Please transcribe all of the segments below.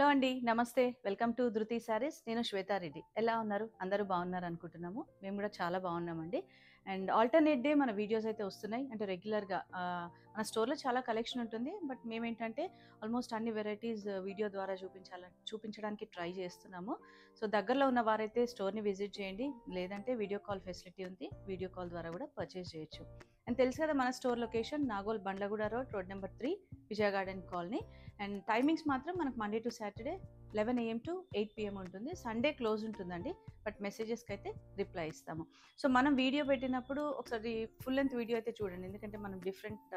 Hello అండి. నమస్తే. Welcome to ధృతి శారీస్. నేను శ్వేతా రెడ్డి. ఎలా ఉన్నారు? అందరూ బాగున్నారు అనుకుంటున్నాము. మేము కూడా చాలా బాగున్నామండి. అండ్ ఆల్టర్‌నేట్ డే మన వీడియోస్ అయితే వస్తున్నాయి. అంటే రెగ్యులర్‌గా మన స్టోర్‌లో చాలా కలెక్షన్ ఉంటుంది. బట్ మేమేంటంటే ఆల్మోస్ట్ అన్ని వెరైటీస్ వీడియో ద్వారా చూపించడానికి ట్రై చేస్తున్నాము. సో, దగ్గరలో ఉన్న వారైతే స్టోర్‌ని విజిట్ చేయండి. లేదంటే వీడియో కాల్ ఫెసిలిటీ ఉంది. వీడియో కాల్ ద్వారా కూడా పర్చేస్ చేయొచ్చు. అండ్ తెలుసు కదా మన store location Nagole Bandlaguda road, road number 3, Vijaya garden colony. And timings మాత్రం మనకు Monday to Saturday 11 AM to 8 PM ఉంటుంది. సండే క్లోజ్ ఉంటుందండి. బట్ మెసేజెస్కి అయితే రిప్లై ఇస్తాము. సో మనం వీడియో పెట్టినప్పుడు ఒకసారి ఫుల్ లెంత్ వీడియో అయితే చూడండి. ఎందుకంటే మనం different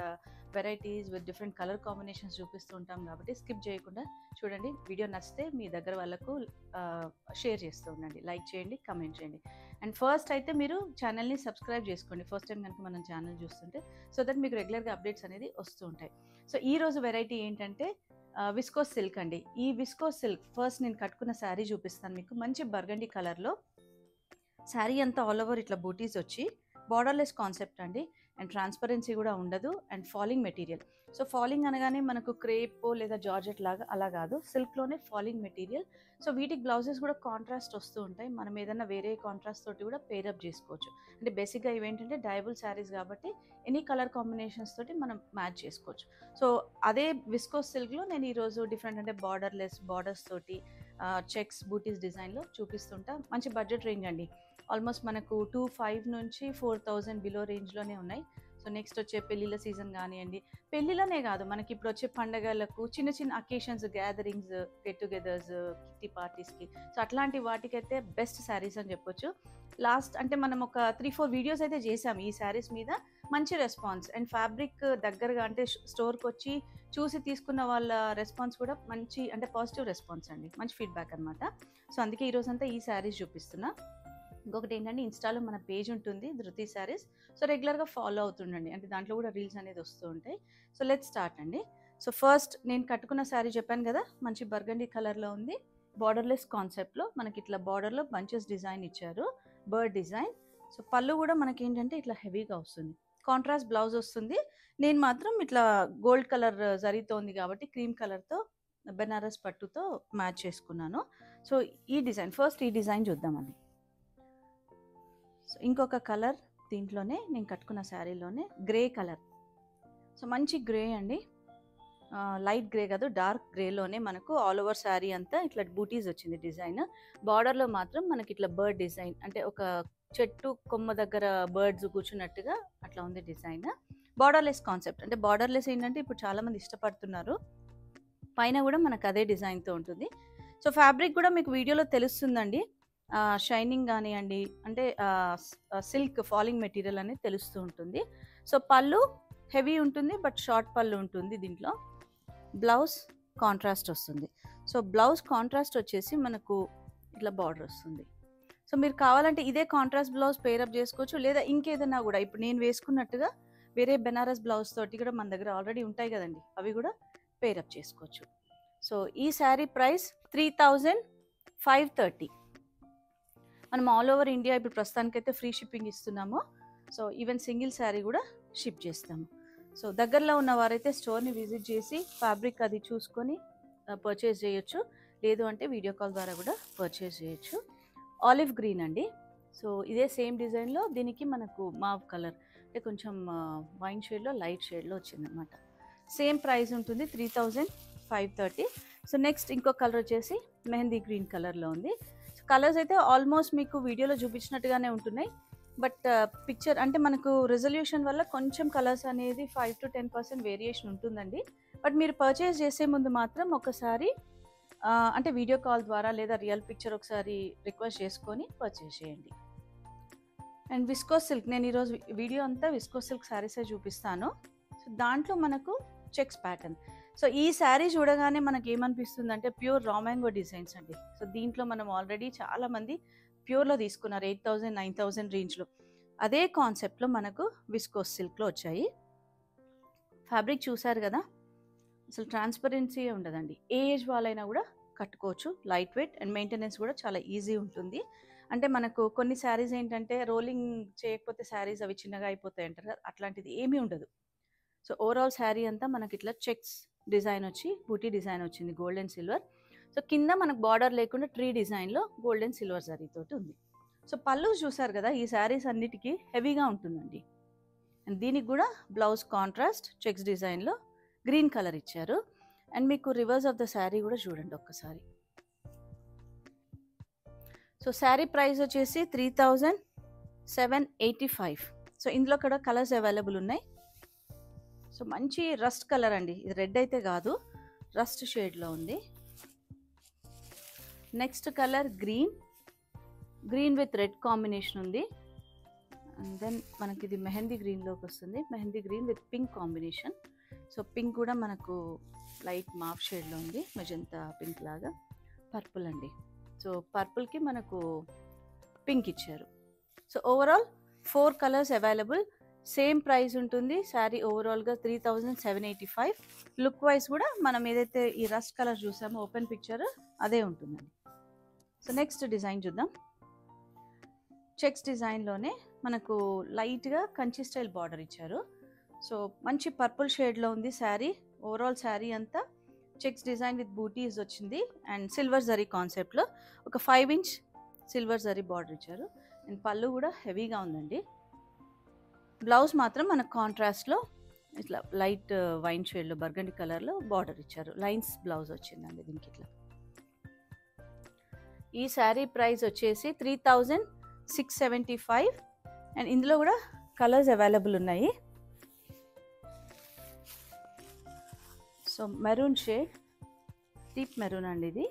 varieties with different colour combinations చూపిస్తూ ఉంటాం కాబట్టి స్కిప్ చేయకుండా చూడండి. వీడియో నచ్చితే మీ దగ్గర వాళ్ళకు షేర్ చేస్తూ ఉండండి. లైక్ చేయండి, కమెంట్ చేయండి. అండ్ ఫస్ట్ అయితే మీరు ఛానల్ని సబ్స్క్రైబ్ చేసుకోండి. ఫస్ట్ టైం కనుక మనం ఛానల్ చూస్తుంటే, సో దట్ మీకు రెగ్యులర్గా అప్డేట్స్ అనేది వస్తూ ఉంటాయి. సో ఈ రోజు వెరైటీ ఏంటంటే విస్కోస్ సిల్క్ అండి. ఈ విస్కోస్ సిల్క్ ఫస్ట్ నేను కట్టుకున్న శారీ చూపిస్తాను మీకు. మంచి బర్గండీ కలర్లో శారీ అంతా ఆల్ ఓవర్ ఇట్లా బూటీస్ వచ్చి బార్డర్లెస్ కాన్సెప్ట్ అండి. అండ్ ట్రాన్స్పరెన్సీ కూడా ఉండదు. And falling material. So falling అనగానే మనకు క్రేప్ లేదా జార్జెట్ లాగా అలా కాదు, సిల్క్లోనే ఫాలింగ్ మెటీరియల్. సో వీటికి బ్లౌజెస్ కూడా కాంట్రాస్ట్ వస్తూ ఉంటాయి. మనం ఏదైనా వేరే కాంట్రాస్ట్ తోటి కూడా పేరప్ చేసుకోవచ్చు. అంటే బేసిక్గా ఇవేంటంటే డయబుల్ శారీస్ కాబట్టి ఎనీ కలర్ కాంబినేషన్స్ తోటి మనం మ్యాచ్ చేసుకోవచ్చు. సో అదే విస్కోస్ సిల్క్లో నేను ఈరోజు డిఫరెంట్ అంటే బార్డర్లెస్ బార్డర్స్ తోటి చెక్స్ బూటీస్ డిజైన్లో చూపిస్తుంటా. మంచి బడ్జెట్ రేంజ్ అండి. ఆల్మోస్ట్ మనకు 2,500 నుంచి 4,000 బిలో రేంజ్లోనే ఉన్నాయి. సో నెక్స్ట్ వచ్చే పెళ్ళిళ్ళ సీజన్ కానివ్వండి, పెళ్ళిళ్ళనే కాదు మనకి ఇప్పుడు వచ్చే పండగలకు చిన్న చిన్న occasions, gatherings, get togethers, kitty పార్టీస్కి, సో అట్లాంటి వాటికైతే బెస్ట్ శారీస్ అని చెప్పొచ్చు. లాస్ట్ అంటే మనం ఒక 3-4 వీడియోస్ అయితే చేసాం ఈ శారీస్ మీద. మంచి రెస్పాన్స్ అండ్ ఫ్యాబ్రిక్ దగ్గరగా అంటే స్టోర్కి వచ్చి చూసి తీసుకున్న వాళ్ళ రెస్పాన్స్ కూడా మంచి అంటే పాజిటివ్ రెస్పాన్స్ అండి. మంచి ఫీడ్బ్యాక్ అనమాట. సో అందుకే ఈరోజంతా ఈ శారీస్ చూపిస్తున్నా. ఇంకొకటి ఏంటంటే ఇన్స్టాలో మన పేజ్ ఉంటుంది ధృతి శారీస్. సో రెగ్యులర్గా ఫాలో అవుతుండండి. అంటే దాంట్లో కూడా రీల్స్ అనేది వస్తూ ఉంటాయి. సో లెట్ స్టార్ట్ అండి. సో ఫస్ట్ నేను కట్టుకున్న శారీ చెప్పాను కదా, మంచి బర్గండీ కలర్లో ఉంది. బార్డర్లెస్ కాన్సెప్ట్లో మనకి ఇట్లా బార్డర్లో బంచెస్ డిజైన్ ఇచ్చారు, బర్డ్ డిజైన్. సో పళ్ళు కూడా మనకి ఏంటంటే ఇట్లా హెవీగా వస్తుంది. కాంట్రాస్ట్ బ్లౌజ్ వస్తుంది. నేను మాత్రం ఇట్లా గోల్డ్ కలర్ జరీతో ఉంది కాబట్టి క్రీమ్ కలర్తో బెనారస్ పట్టుతో మ్యాచ్ చేసుకున్నాను. సో ఈ డిజైన్ ఫస్ట్ ఈ డిజైన్ చూద్దామండి. సో ఇంకొక కలర్ దీంట్లోనే నేను కట్టుకున్న శారీలోనే గ్రే కలర్. సో మంచి గ్రే అండి. లైట్ గ్రే కాదు, డార్క్ గ్రేలోనే మనకు ఆల్ ఓవర్ శారీ అంతా ఇట్లా బూటీస్ వచ్చింది డిజైన్. బార్డర్లో మాత్రం మనకి ఇట్లా బర్డ్ డిజైన్, అంటే ఒక చెట్టు కొమ్మ దగ్గర బర్డ్స్ కూర్చున్నట్టుగా అట్లా ఉంది డిజైన్. బార్డర్లెస్ కాన్సెప్ట్, అంటే బార్డర్లెస్ ఏంటంటే ఇప్పుడు చాలామంది ఇష్టపడుతున్నారు. పైన కూడా మనకు అదే డిజైన్తో ఉంటుంది. సో ఫ్యాబ్రిక్ కూడా మీకు వీడియోలో తెలుస్తుందండి. షైనింగ్ కానివ్వండి, అంటే సిల్క్ ఫాలింగ్ మెటీరియల్ అనేది తెలుస్తూ ఉంటుంది. సో పళ్ళు హెవీ ఉంటుంది, బట్ షార్ట్ పళ్ళు ఉంటుంది. దీంట్లో బ్లౌజ్ కాంట్రాస్ట్ వస్తుంది. సో బ్లౌజ్ కాంట్రాస్ట్ వచ్చేసి మనకు ఇట్లా బార్డర్ వస్తుంది. సో మీరు కావాలంటే ఇదే కాంట్రాస్ట్ బ్లౌజ్ పేరప్ చేసుకోవచ్చు, లేదా ఇంకేదైనా కూడా ఇప్పుడు నేను వేసుకున్నట్టుగా వేరే బెనారస్ బ్లౌజ్ తోటి కూడా మన దగ్గర ఆల్రెడీ ఉంటాయి కదండి, అవి కూడా పేరప్ చేసుకోవచ్చు. సో ఈ శారీ ప్రైస్ 3,530. మనం ఆల్ ఓవర్ ఇండియా ఇప్పుడు ప్రస్తుతానికైతే ఫ్రీ షిప్పింగ్ ఇస్తున్నాము. సో ఈవెన్ సింగిల్ శారీ కూడా షిప్ చేస్తాము. సో దగ్గరలో ఉన్న వారైతే స్టోర్ని విజిట్ చేసి ఫ్యాబ్రిక్ అది చూసుకొని పర్చేస్ చేయొచ్చు. లేదు అంటే వీడియో కాల్ ద్వారా కూడా పర్చేస్ చేయొచ్చు. ఆలివ్ గ్రీన్ అండి. సో ఇదే సేమ్ డిజైన్లో దీనికి మనకు మావ్ కలర్, అంటే కొంచెం వైన్ షేడ్లో లైట్ షేడ్లో వచ్చిందనమాట. సేమ్ ప్రైస్ ఉంటుంది 3,530. సో నెక్స్ట్ ఇంకో కలర్ వచ్చేసి మెహందీ గ్రీన్ కలర్లో ఉంది. కలర్స్ అయితే ఆల్మోస్ట్ మీకు వీడియోలో చూపించినట్టుగానే ఉంటున్నాయి. బట్ పిక్చర్ అంటే మనకు రెజల్యూషన్ వల్ల కొంచెం కలర్స్ అనేది 5 to 10% వేరియేషన్ ఉంటుందండి. బట్ మీరు పర్చేస్ చేసే ముందు మాత్రం ఒకసారి అంటే వీడియో కాల్ ద్వారా లేదా రియల్ పిక్చర్ ఒకసారి రిక్వెస్ట్ చేసుకొని పర్చేస్ చేయండి. అండ్ విస్కోస్ సిల్క్, నేను ఈరోజు వీడియో అంతా విస్కోస్ సిల్క్ శారీసే చూపిస్తాను. సో దాంట్లో మనకు చెక్స్ ప్యాటర్న్. సో ఈ శారీ చూడగానే మనకి ఏమనిపిస్తుంది అంటే ప్యూర్ రా మ్యాంగో డిజైన్స్ అండి. సో దీంట్లో మనం ఆల్రెడీ చాలామంది ప్యూర్లో తీసుకున్నారు 8,000, 9,000 రేంజ్లో. అదే కాన్సెప్ట్లో మనకు విస్కోస్ సిల్క్లో వచ్చాయి. ఫ్యాబ్రిక్ చూసారు కదా, అసలు ట్రాన్స్పరెన్సీ ఉండదండి. ఏ ఏజ్ వాళ్ళైనా కూడా కట్టుకోవచ్చు. లైట్ వెయిట్ అండ్ మెయింటెనెన్స్ కూడా చాలా ఈజీ ఉంటుంది. అంటే మనకు కొన్ని శారీస్ ఏంటంటే రోలింగ్ చేయకపోతే శారీస్ అవి చిన్నగా అయిపోతాయి అంటారు కదా, అట్లాంటిది ఏమీ ఉండదు. సో ఓవరాల్ శారీ అంతా మనకి ఇట్లా చెక్స్ డిజైన్ వచ్చి బూటీ డిజైన్ వచ్చింది, gold and silver. So so కింద మనకు బార్డర్ లేకుండా ట్రీ డిజైన్లో గోల్డ్ అండ్ సిల్వర్ జరీ తోటి ఉంది. సో పళ్ళు చూసారు కదా, ఈ శారీస్ అన్నిటికీ హెవీగా ఉంటుందండి. అండ్ దీనికి కూడా బ్లౌజ్ కాంట్రాస్ట్ చెక్స్ డిజైన్లో గ్రీన్ కలర్ ఇచ్చారు. అండ్ మీకు రివర్స్ ఆఫ్ ద శారీ కూడా చూడండి ఒక్కసారి. సో శారీ ప్రైస్ వచ్చేసి 3785. సో ఇందులో కూడా కలర్స్ అవైలబుల్ ఉన్నాయి. సో మంచి రస్ట్ కలర్ అండి, ఇది రెడ్ అయితే కాదు, రస్ట్ షేడ్లో ఉంది. Next colour green with red combination ఉంది. అండ్ దెన్ మనకి ఇది మెహందీ గ్రీన్లోకి వస్తుంది, mehndi green with pink combination. So pink కూడా మనకు లైట్ మాఫ్ షేడ్లో ఉంది, మెజంతా పింక్ లాగా. పర్పుల్ అండి, సో పర్పుల్కి మనకు పింక్ ఇచ్చారు. So overall 4 colours available, same price ఉంటుంది. శారీ ఓవరాల్గా 3785. లుక్ వైజ్ కూడా మనం ఏదైతే ఈ రస్ట్ కలర్ చూసామో ఓపెన్ పిక్చర్ అదే ఉంటుందండి. సో నెక్స్ట్ డిజైన్ చూద్దాం. చెక్స్ డిజైన్లోనే మనకు లైట్గా కంచి స్టైల్ బార్డర్ ఇచ్చారు. సో మంచి పర్పుల్ షేడ్లో ఉంది శారీ. ఓవరాల్ శారీ అంతా చెక్స్ డిజైన్ విత్ బూటీస్ వచ్చింది. అండ్ సిల్వర్ జరీ కాన్సెప్ట్లో ఒక 5 ఇంచ్ సిల్వర్ జరీ బార్డర్ ఇచ్చారు. అండ్ పళ్ళు కూడా హెవీగా ఉందండి. బ్లౌజ్ మాత్రం మనకు కాంట్రాస్ట్లో ఇట్లా లైట్ వైన్ షేడ్లో బర్గండి కలర్లో బార్డర్ ఇచ్చారు. లైన్స్ బ్లౌజ్ వచ్చిందండి దీనికి ఇట్లా. ఈ శారీ ప్రైస్ వచ్చేసి 3675. అండ్ ఇందులో కూడా కలర్స్ అవైలబుల్ ఉన్నాయి. So maroon shade, deep maroon అండి ఇది.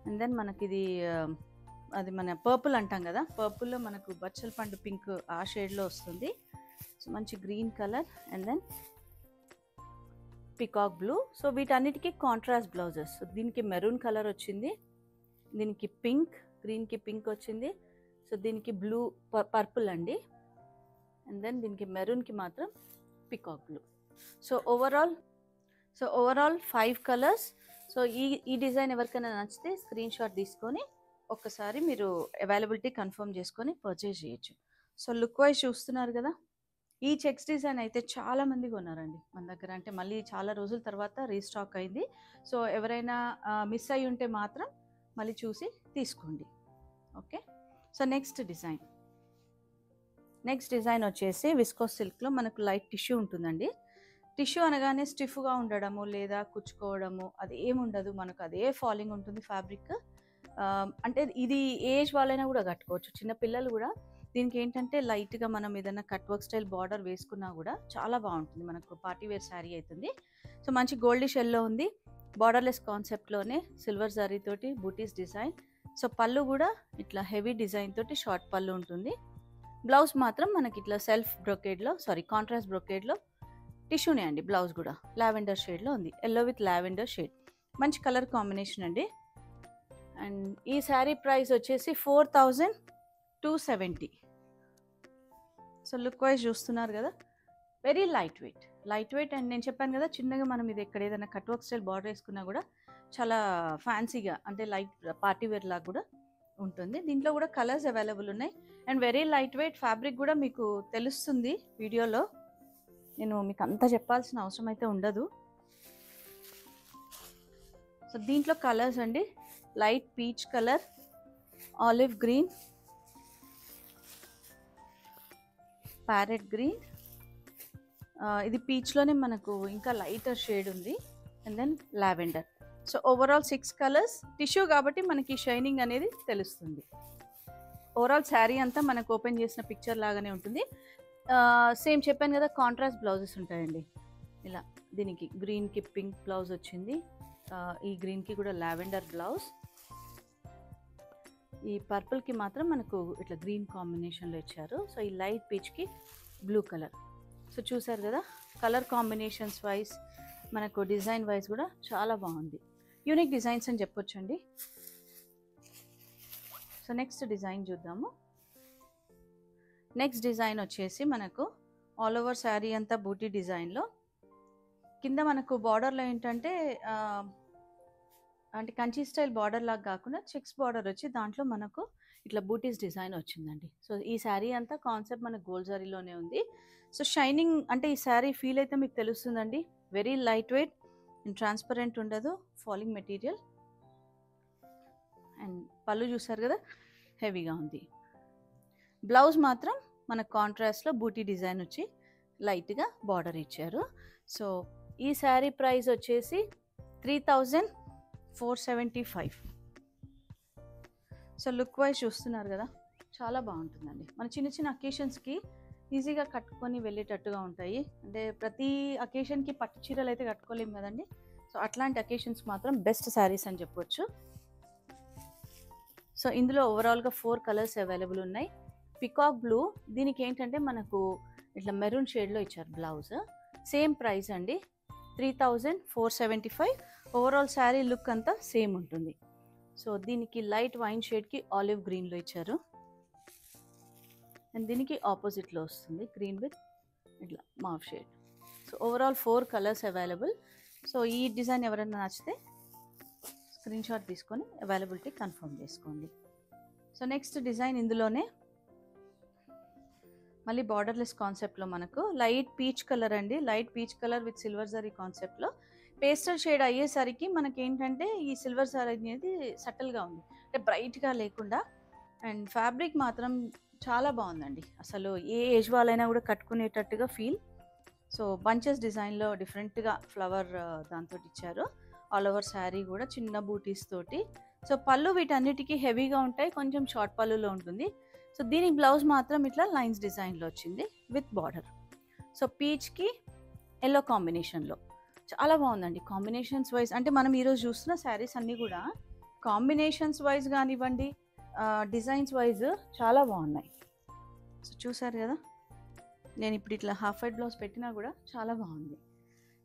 అండ్ దెన్ మనకి ఇది అది మన పర్పుల్ అంటాం కదా, పర్పుల్లో మనకు బచ్చల పండు పింక్ ఆ షేడ్లో వస్తుంది. సో మంచి green colour and then peacock blue. So వీటన్నిటికీ కాంట్రాస్ట్ బ్లౌజెస్. సో దీనికి మెరూన్ కలర్ వచ్చింది, దీనికి పింక్, గ్రీన్కి పింక్ వచ్చింది. సో దీనికి బ్లూ పర్పుల్ అండి. అండ్ దెన్ దీనికి మెరూన్కి మాత్రం peacock blue. So overall 5 colours. So ఈ డిజైన్ ఎవరికైనా నచ్చితే స్క్రీన్ షాట్ తీసుకొని ఒక్కసారి మీరు అవైలబిలిటీ కన్ఫర్మ్ చేసుకొని పర్చేజ్ చేయొచ్చు. సో లుక్ వైజ్ చూస్తున్నారు కదా, ఈ చెక్స్ డిజైన్ అయితే చాలా మంది కొన్నారండి మన దగ్గర. అంటే మళ్ళీ చాలా రోజుల తర్వాత రీస్టాక్ అయింది. సో ఎవరైనా మిస్ అయి ఉంటే మాత్రం మళ్ళీ చూసి తీసుకోండి. ఓకే. సో నెక్స్ట్ డిజైన్ వచ్చేసి విస్కోస్ సిల్క్లో మనకు లైట్ టిష్యూ ఉంటుందండి. టిష్యూ అనగానే స్టిఫ్గా ఉండడము లేదా కుచ్చుకోవడము అది ఏముండదు, మనకు అదే ఫాలింగ్ ఉంటుంది ఫ్యాబ్రిక్. అంటే ఇది ఏజ్ వాళ్ళైనా కూడా కట్టుకోవచ్చు, చిన్న పిల్లలు కూడా. దీనికి ఏంటంటే లైట్గా మనం ఏదైనా కట్ వర్క్ స్టైల్ బార్డర్ వేసుకున్నా కూడా చాలా బాగుంటుంది, మనకు పార్టీ వేర్ శారీ అవుతుంది. సో మంచి గోల్డిష్ ఎల్లో ఉంది, బార్డర్లెస్ కాన్సెప్ట్లోనే సిల్వర్ జరీ తోటి బూటీస్ డిజైన్. సో పళ్ళు కూడా ఇట్లా హెవీ డిజైన్ తోటి షార్ట్ పళ్ళు ఉంటుంది. బ్లౌజ్ మాత్రం మనకి ఇట్లా కాంట్రాస్ట్ బ్రొకేడ్లో టిష్యూనే అండి. బ్లౌజ్ కూడా లావెండర్ షేడ్లో ఉంది, ఎల్లో విత్ లావెండర్ షేడ్, మంచి కలర్ కాంబినేషన్ అండి. అండ్ ఈ శారీ ప్రైస్ వచ్చేసి 4270. సో లుక్ వైజ్ చూస్తున్నారు కదా, వెరీ లైట్ వెయిట్. అండ్ నేను చెప్పాను కదా, చిన్నగా మనం ఇది ఎక్కడ ఏదైనా కట్ వర్క్ స్టైల్ బార్డర్ వేసుకున్నా కూడా చాలా ఫ్యాన్సీగా, అంటే లైట్ పార్టీ వేర్ లాగా కూడా ఉంటుంది. దీంట్లో కూడా కలర్స్ అవైలబుల్ ఉన్నాయి. And very light weight fabric కూడా మీకు తెలుస్తుంది వీడియోలో, నేను మీకు అంతా చెప్పాల్సిన అవసరం అయితే ఉండదు. సో దీంట్లో కలర్స్ అండి, light peach colour, olive green, parrot green, ఇది పీచ్లోనే మనకు ఇంకా లైటర్ షేడ్ ఉంది, and then lavender. So overall 6 colours. Tissue కాబట్టి మనకి షైనింగ్ అనేది తెలుస్తుంది. ఓవరాల్ శారీ అంతా మనకు ఓపెన్ చేసిన పిక్చర్ లాగానే ఉంటుంది. సేమ్ చెప్పాను కదా, కాంట్రాస్ట్ బ్లౌజెస్ ఉంటాయండి. ఇలా దీనికి గ్రీన్కి పింక్ బ్లౌజ్ వచ్చింది, ఈ గ్రీన్కి కూడా లావెండర్ బ్లౌజ్, ఈ పర్పుల్కి మాత్రం మనకు ఇట్లా గ్రీన్ కాంబినేషన్లో ఇచ్చారు. సో ఈ లైట్ పీచ్కి బ్లూ కలర్. సో చూసారు కదా, కలర్ కాంబినేషన్స్ వైజ్ మనకు డిజైన్ వైజ్ కూడా చాలా బాగుంది. యూనిక్ డిజైన్స్ అని చెప్పొచ్చండి. సో నెక్స్ట్ డిజైన్ చూద్దాము. నెక్స్ట్ డిజైన్ వచ్చేసి మనకు ఆల్ ఓవర్ శారీ అంతా బూటీ డిజైన్లో, కింద మనకు బార్డర్లో ఏంటంటే అంటే కంచి స్టైల్ బార్డర్ లాగా కాకుండా చెక్స్ బార్డర్ వచ్చి దాంట్లో మనకు ఇట్లా బూటీస్ డిజైన్ వచ్చిందండి. సో ఈ శారీ అంతా కాన్సెప్ట్ మనకు గోల్డ్ జరీలోనే ఉంది. సో షైనింగ్ అంటే ఈ శారీ ఫీల్ అయితే మీకు తెలుస్తుందండి. Very light weight and transparent ఉండదు, ఫాలింగ్ మెటీరియల్. అండ్ పళ్ళు చూసారు కదా, హెవీగా ఉంది. బ్లౌజ్ మాత్రం మన కాంట్రాస్ట్లో బూటీ డిజైన్ వచ్చి లైట్గా బార్డర్ ఇచ్చారు. సో ఈ శారీ ప్రైస్ వచ్చేసి 3475. సో లుక్ వైజ్ చూస్తున్నారు కదా, చాలా బాగుంటుందండి. మన చిన్న చిన్న అకేషన్స్కి ఈజీగా కట్టుకొని వెళ్ళేటట్టుగా ఉంటాయి. అంటే ప్రతి అకేషన్కి పట్టు చీరలు అయితే కట్టుకోలేము కదండి. సో అట్లాంటి అకేషన్స్ మాత్రం బెస్ట్ శారీస్ అని చెప్పొచ్చు. సో ఇందులో ఓవరాల్గా 4 కలర్స్ అవైలబుల్ ఉన్నాయి. పికాక్ బ్లూ, దీనికి ఏంటంటే మనకు ఇట్లా మెరూన్ షేడ్లో ఇచ్చారు బ్లౌజ్. సేమ్ ప్రైస్ అండి, 3475. ఓవరాల్ శారీ లుక్ అంతా సేమ్ ఉంటుంది. సో దీనికి లైట్ వైన్ షేడ్కి ఆలివ్ గ్రీన్లో ఇచ్చారు. అండ్ దీనికి ఆపోజిట్లో వస్తుంది గ్రీన్ విత్ ఇట్లా mauve shade. So overall 4 colours available. So ఈ డిజైన్ ఎవరైనా నచ్చితే స్క్రీన్ షాట్ తీసుకొని అవైలబిలిటీ కన్ఫర్మ్ చేసుకోండి. సో నెక్స్ట్ డిజైన్ ఇందులోనే మళ్ళీ బార్డర్లెస్ కాన్సెప్ట్లో మనకు లైట్ పీచ్ కలర్ అండి. Light peach colour with silver zari కాన్సెప్ట్లో పేస్టల్ షేడ్ అయ్యేసరికి మనకి ఏంటంటే ఈ సిల్వర్ జరీ అనేది సటిల్గా ఉంది, అంటే బ్రైట్గా లేకుండా. అండ్ ఫ్యాబ్రిక్ మాత్రం చాలా బాగుందండి. అసలు ఏ ఏజ్ వాళ్ళైనా కూడా కట్టుకునేటట్టుగా ఫీల్. సో బంచెస్ డిజైన్లో డిఫరెంట్గా ఫ్లవర్ దాంతో ఇచ్చారు. ఆల్ ఓవర్ శారీ కూడా చిన్న బూటీస్ తోటి. సో పళ్ళు వీటన్నిటికీ హెవీగా ఉంటాయి, కొంచెం షార్ట్ పళ్ళులో ఉంటుంది. సో దీనికి బ్లౌజ్ మాత్రం ఇట్లా లైన్స్ డిజైన్లో వచ్చింది విత్ బార్డర్. సో పీచ్కి ఎల్లో కాంబినేషన్లో చాలా బాగుందండి. కాంబినేషన్స్ వైజ్ అంటే మనం ఈరోజు చూస్తున్న శారీస్ అన్నీ కూడా కాంబినేషన్స్ వైజ్ కానివ్వండి, డిజైన్స్ వైజ్ చాలా బాగున్నాయి. సో చూసారు కదా, నేను ఇప్పుడు ఇట్లా హాఫ్ వైట్ బ్లౌజ్ పెట్టినా కూడా చాలా బాగుంది.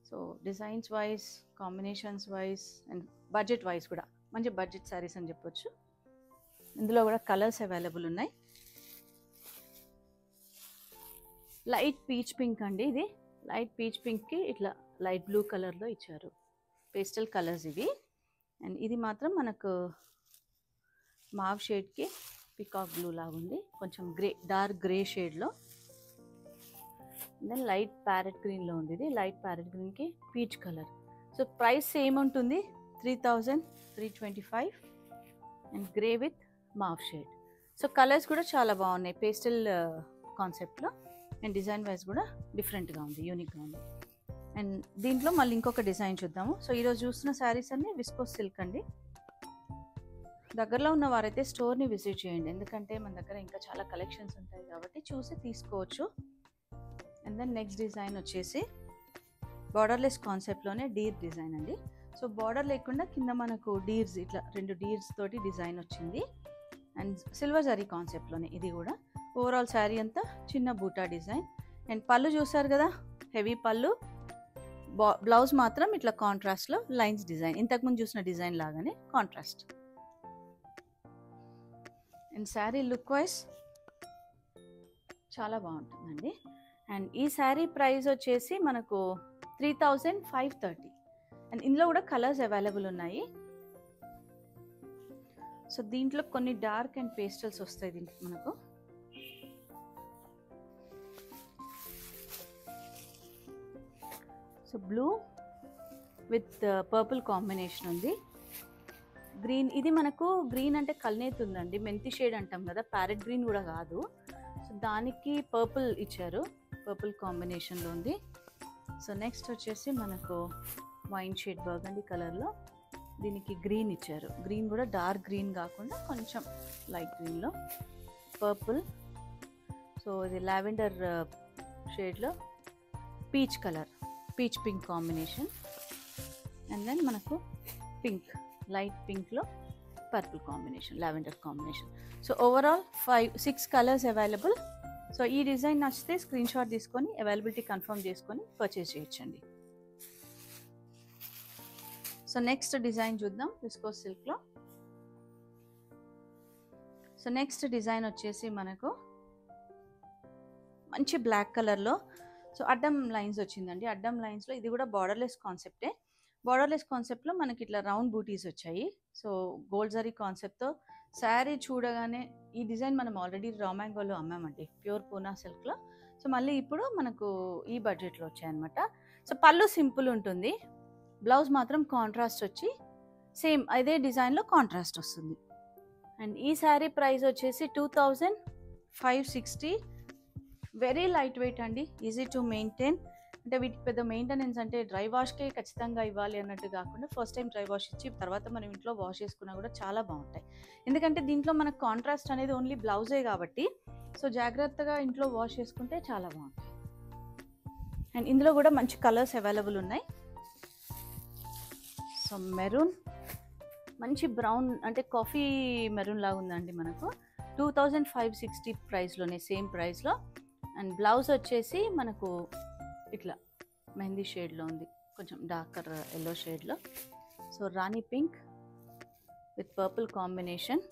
So designs wise, combinations wise and budget wise కూడా మంచి బడ్జెట్ శారీస్ అని చెప్పొచ్చు. ఇందులో కూడా కలర్స్ అవైలబుల్ ఉన్నాయి. లైట్ పీచ్ పింక్ అండి, ఇది లైట్ పీచ్ పింక్కి ఇట్లా లైట్ బ్లూ కలర్లో ఇచ్చారు. పేస్టల్ కలర్స్ ఇవి. అండ్ ఇది మాత్రం మనకు మావ్ షేడ్కి పికాక్ బ్లూ లాగా ఉంది, కొంచెం గ్రే, డార్క్ గ్రే షేడ్లో. దెన్ లైట్ ప్యారెట్ గ్రీన్లో ఉంది, ఇది లైట్ ప్యారెట్ గ్రీన్కి peach colour. So price same ఉంటుంది, 3325. And grey with mauve shade. So colours కూడా చాలా బాగున్నాయి పేస్టల్ కాన్సెప్ట్లో. అండ్ డిజైన్ వైజ్ కూడా డిఫరెంట్గా ఉంది, యూనిక్గా ఉంది. అండ్ దీంట్లో మళ్ళీ ఇంకొక డిజైన్ చూద్దాము. సో ఈరోజు చూస్తున్న శారీస్ అన్నీ విస్కోస్ సిల్క్ అండి. దగ్గరలో ఉన్న వారైతే స్టోర్ని విజిట్ చేయండి, ఎందుకంటే మన దగ్గర ఇంకా చాలా కలెక్షన్స్ ఉంటాయి కాబట్టి చూసి తీసుకోవచ్చు. అండ్ దెన్ నెక్స్ట్ డిజైన్ వచ్చేసి బార్డర్లెస్ కాన్సెప్ట్లోనే డీర్ డిజైన్ అండి. సో బార్డర్ లేకుండా కింద మనకు డీర్స్, ఇట్లా 2 డీర్స్ తోటి డిజైన్ వచ్చింది. అండ్ సిల్వర్ జరీ కాన్సెప్ట్లోనే ఇది కూడా. ఓవరాల్ శారీ అంతా చిన్న బూటా డిజైన్. అండ్ పళ్ళు చూసారు కదా, హెవీ పళ్ళు. బ్లౌజ్ మాత్రం ఇట్లా కాంట్రాస్ట్లో లైన్స్ డిజైన్, ఇంతకుముందు చూసిన డిజైన్ లాగానే contrast. And sari look wise చాలా బాగుంటుందండి. అండ్ ఈ శారీ ప్రైస్ వచ్చేసి మనకు 3530. అండ్ ఇందులో కూడా కలర్స్ అవైలబుల్ ఉన్నాయి. సో దీంట్లో కొన్ని డార్క్ అండ్ పేస్టల్స్ వస్తాయి దీంట్లో మనకు. So blue with purple combination ఉంది. గ్రీన్, ఇది మనకు గ్రీన్ అంటే కల్నేత్ ఉందండి, మెంతి షేడ్ అంటాం కదా, ప్యారెట్ గ్రీన్ కూడా కాదు. సో దానికి పర్పుల్ ఇచ్చారు, పర్పుల్ కాంబినేషన్లో ఉంది. సో నెక్స్ట్ వచ్చేసి మనకు వైన్ షేడ్ బర్గండీ కలర్లో దీనికి గ్రీన్ ఇచ్చారు. గ్రీన్ కూడా డార్క్ గ్రీన్ కాకుండా కొంచెం లైట్ గ్రీన్లో పర్పుల్. సో ఇది లావెండర్ షేడ్లో peach colour, peach pink combination. And then మనకు పింక్, లైట్ పింక్లో purple combination, lavender combination. So overall 6 colours available. So ఈ డిజైన్ నచ్చితే స్క్రీన్ షాట్ తీసుకొని అవైలబిలిటీ కన్ఫర్మ్ చేసుకొని పర్చేస్ చేయొచ్చండి. సో నెక్స్ట్ డిజైన్ చూద్దాం విస్కోస్ సిల్క్లో. సో నెక్స్ట్ డిజైన్ వచ్చేసి మనకు మంచి బ్లాక్ కలర్లో. సో అడ్డం లైన్స్ వచ్చిందండి. అడ్డం లైన్స్లో ఇది కూడా బార్డర్లెస్ కాన్సెప్టే. బార్డర్లెస్ కాన్సెప్ట్లో మనకి ఇట్లా రౌండ్ బూటీస్ వచ్చాయి. సో గోల్డ్ జరీ కాన్సెప్ట్తో శారీ చూడగానే, ఈ డిజైన్ మనం ఆల్రెడీ రా మ్యాంగోలో అమ్మామండి, ప్యూర్ పూనా సిల్క్లో. సో మళ్ళీ ఇప్పుడు మనకు ఈ బడ్జెట్లో వచ్చాయన్నమాట. సో పళ్ళు సింపుల్ ఉంటుంది, బ్లౌజ్ మాత్రం కాంట్రాస్ట్ వచ్చి సేమ్ అదే డిజైన్లో కాంట్రాస్ట్ వస్తుంది. అండ్ ఈ శారీ ప్రైస్ వచ్చేసి 2560. వెరీ లైట్ వెయిట్ అండి, ఈజీ టు మెయింటైన్. అంటే వీటికి పెద్ద మెయింటెనెన్స్ అంటే డ్రై వాష్కే ఖచ్చితంగా ఇవ్వాలి అన్నట్టు కాకుండా ఫస్ట్ టైం డ్రై వాష్ ఇచ్చి తర్వాత మనం ఇంట్లో వాష్ చేసుకున్నా కూడా చాలా బాగుంటాయి. ఎందుకంటే దీంట్లో మనకు కాంట్రాస్ట్ అనేది ఓన్లీ బ్లౌజే కాబట్టి సో జాగ్రత్తగా ఇంట్లో వాష్ చేసుకుంటే చాలా బాగుంటాయి. అండ్ ఇందులో కూడా మంచి కలర్స్ అవైలబుల్ ఉన్నాయి. సో మెరూన్, మంచి బ్రౌన్ అంటే కాఫీ మెరూన్ లాగా ఉందండి మనకు. 2560 ప్రైస్లోనే, సేమ్ ప్రైస్లో. అండ్ బ్లౌజ్ వచ్చేసి మనకు ఇట్లా మెహందీ షేడ్లో ఉంది, కొంచెం డార్కర్ ఎల్లో షేడ్లో. So Rani pink with purple combination,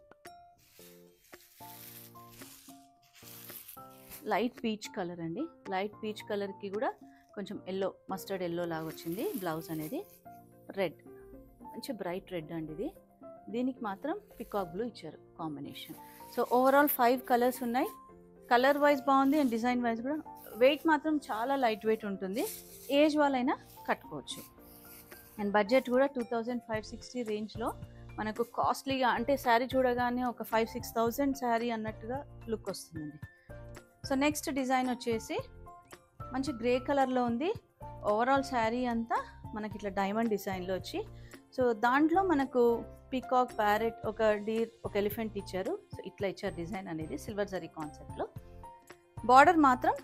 light peach colour అండి. లైట్ పీచ్ కలర్కి కూడా కొంచెం ఎల్లో, మస్టర్డ్ ఎల్లో లాగా వచ్చింది బ్లౌజ్ అనేది. రెడ్, మంచి బ్రైట్ రెడ్ అండి ఇది. దీనికి మాత్రం పికాక్ బ్లూ ఇచ్చారు కాంబినేషన్. సో ఓవరాల్ 5 కలర్స్ ఉన్నాయి. కలర్ వైజ్ బాగుంది అండ్ డిజైన్ వైజ్ కూడా. వెయిట్ మాత్రం చాలా లైట్ వెయిట్ ఉంటుంది, ఏజ్ వాళ్ళైనా కట్టుకోవచ్చు. అండ్ బడ్జెట్ కూడా 2560 రేంజ్లో మనకు కాస్ట్లీగా, అంటే శారీ చూడగానే ఒక 5-6,000 శారీ అన్నట్టుగా లుక్ వస్తుందండి. సో నెక్స్ట్ డిజైన్ వచ్చేసి మంచి గ్రే కలర్లో ఉంది. ఓవరాల్ శారీ అంతా మనకి ఇట్లా డైమండ్ డిజైన్లో వచ్చి, సో దాంట్లో మనకు పీకాక్, ప్యారెట్, ఒక డీర్, ఒక ఎలిఫెంట్ ఇచ్చారు. సో ఇట్లా ఇచ్చారు డిజైన్ అనేది సిల్వర్ జరీ కాన్సెప్ట్లో. బార్డర్ మాత్రం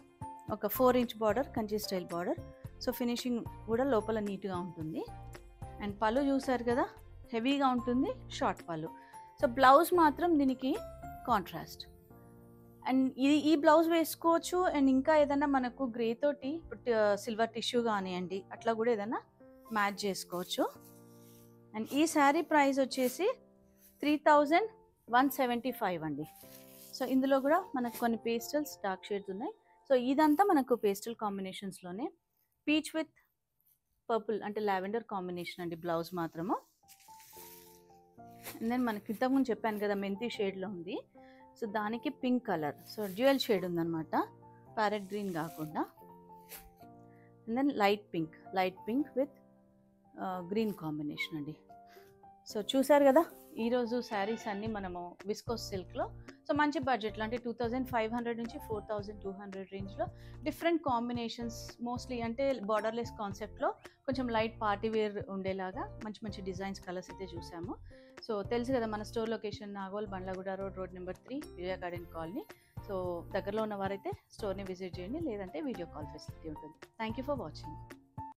ఒక 4 inch border, Kanchi style border. So finishing కూడా లోపల నీట్గా ఉంటుంది. అండ్ పళ్ళు చూసారు కదా, హెవీగా ఉంటుంది, షార్ట్ పళ్ళు. సో బ్లౌజ్ మాత్రం దీనికి కాంట్రాస్ట్. అండ్ ఈ బ్లౌజ్ వేసుకోవచ్చు. అండ్ ఇంకా ఏదైనా మనకు గ్రే తోటి సిల్వర్ టిష్యూ కానివ్వండి, అట్లా కూడా ఏదైనా మ్యాచ్ చేసుకోవచ్చు. అండ్ ఈ శారీ ప్రైస్ వచ్చేసి 3175 అండి. సో ఇందులో కూడా మనకు కొన్ని పేస్టల్స్, డార్క్ షేడ్స్ ఉన్నాయి. సో ఇదంతా మనకు పేస్టల్ కాంబినేషన్స్లోనే. పీచ్ విత్ పర్పుల్ అంటే లావెండర్ కాంబినేషన్ అండి బ్లౌజ్ మాత్రము. అండ్ దెన్ మనకి ఇంతకుముందు చెప్పాను కదా మెంతి షేడ్లో ఉంది. సో దానికి pink colour, so dual shade ఉందన్నమాట, ప్యారెట్ గ్రీన్ కాకుండా. And then light pink with green combination అండి. సో చూసారు కదా ఈరోజు శారీస్ అన్నీ మనము విస్కోస్ సిల్క్లో. సో మంచి బడ్జెట్లో, అంటే 2500 నుంచి 4200 రేంజ్లో డిఫరెంట్ కాంబినేషన్స్, మోస్ట్లీ అంటే బార్డర్లెస్ కాన్సెప్ట్లో కొంచెం లైట్ పార్టీ వేర్ ఉండేలాగా మంచి మంచి డిజైన్స్, కలర్స్ అయితే చూసాము. సో తెలుసు కదా మన store location Nagole, Bandlaguda road number 3, విజయ గార్డెన్ కాలనీ. సో దగ్గరలో ఉన్నవారైతే స్టోర్ని విజిట్ చేయండి, లేదంటే వీడియో కాల్ ఫెసిలిటీ ఉంటుంది. Thank you for watching.